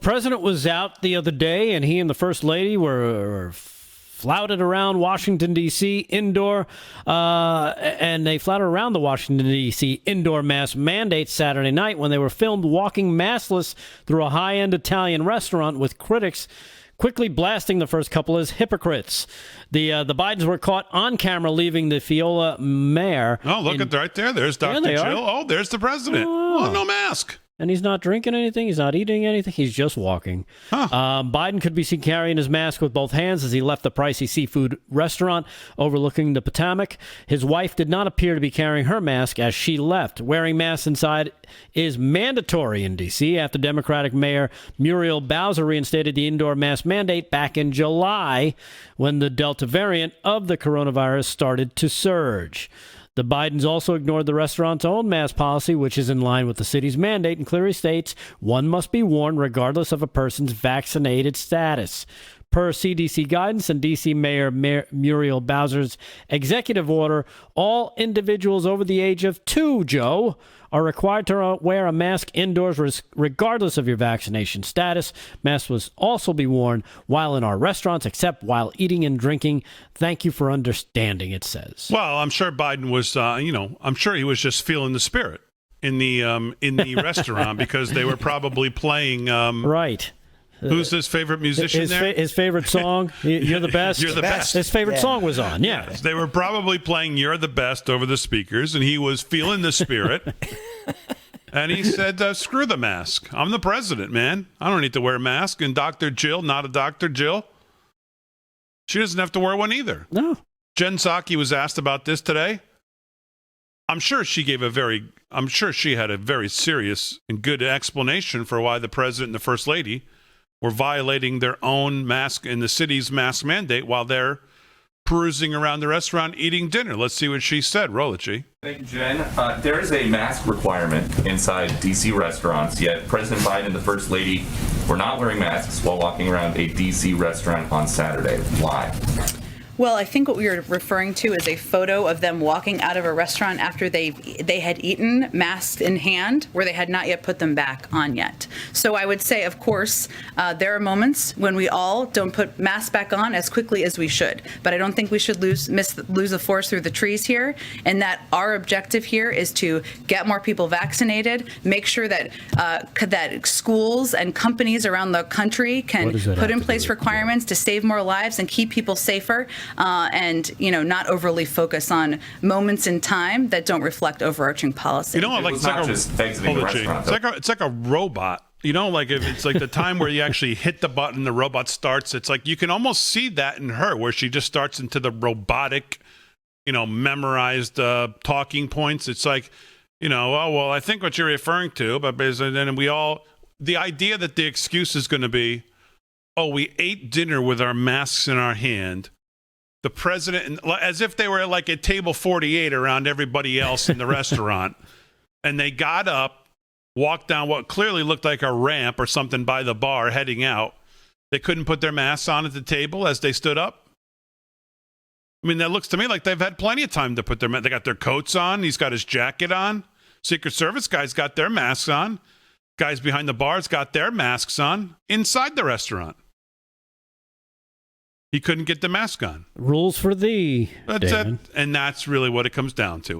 president was out the other day, and he and the First Lady were flouted around Washington, D.C. indoor, and they flouted around the Washington, D.C. indoor mask mandate Saturday night when they were filmed walking maskless through a high-end Italian restaurant, with critics quickly blasting the first couple as hypocrites. The Bidens were caught on camera leaving the Fiola Mare. Oh, look at right there. There's Dr. Jill. Oh, there's the president. Oh, no mask. And he's not drinking anything. He's not eating anything. He's just walking. Huh. Biden could be seen carrying his mask with both hands as he left the pricey seafood restaurant overlooking the Potomac. His wife did not appear to be carrying her mask as she left. Wearing masks inside is mandatory in D.C. after Democratic Mayor Muriel Bowser reinstated the indoor mask mandate back in July when the Delta variant of the coronavirus started to surge. The Bidens also ignored the restaurant's own mask policy, which is in line with the city's mandate and clearly states one must be worn regardless of a person's vaccinated status. Per CDC guidance and D.C. Mayor Muriel Bowser's executive order, all individuals over the age of 2, Joe, are required to wear a mask indoors regardless of your vaccination status. Masks will also be worn while in our restaurants, except while eating and drinking. Thank you for understanding, it says. Well, I'm sure Biden was, I'm sure he was just feeling the spirit in the restaurant because they were probably playing. Right. Who's his favorite musician there? His favorite song, You're the Best. You're the Best. His favorite song was on, yeah. Yes, they were probably playing You're the Best over the speakers, and he was feeling the spirit. And he said, screw the mask. I'm the president, man. I don't need to wear a mask. And Dr. Jill, not a Dr. Jill, she doesn't have to wear one either. No. Jen Psaki was asked about this today. I'm sure she had a very serious and good explanation for why the president and the first lady were violating their own mask in the city's mask mandate while they're perusing around the restaurant eating dinner. Let's see what she said. Roll it, G. Thank you, Jen. There is a mask requirement inside D.C. restaurants, yet President Biden and the First Lady were not wearing masks while walking around a D.C. restaurant on Saturday. Why? Well, I think what we were referring to is a photo of them walking out of a restaurant after they had eaten, masks in hand, where they had not yet put them back on yet. So I would say, of course, there are moments when we all don't put masks back on as quickly as we should. But I don't think we should lose the forest through the trees here, and that our objective here is to get more people vaccinated, make sure that that schools and companies around the country can put in place requirements to save more lives and keep people safer. And not overly focus on moments in time that don't reflect overarching policy. It's like a robot. If it's like the time where you actually hit the button, the robot starts. It's like you can almost see that in her, where she just starts into the robotic, memorized talking points. It's like, I think what you're referring to, but then the idea that the excuse is going to be, we ate dinner with our masks in our hand. The president, as if they were like at table 48 around everybody else in the restaurant, and they got up, walked down what clearly looked like a ramp or something by the bar heading out. They couldn't put their masks on at the table as they stood up. I mean, that looks to me like they've had plenty of time to put they got their coats on. He's got his jacket on. Secret Service guys got their masks on. Guys behind the bars got their masks on inside the restaurant. He couldn't get the mask on. Rules for thee. And that's really what it comes down to.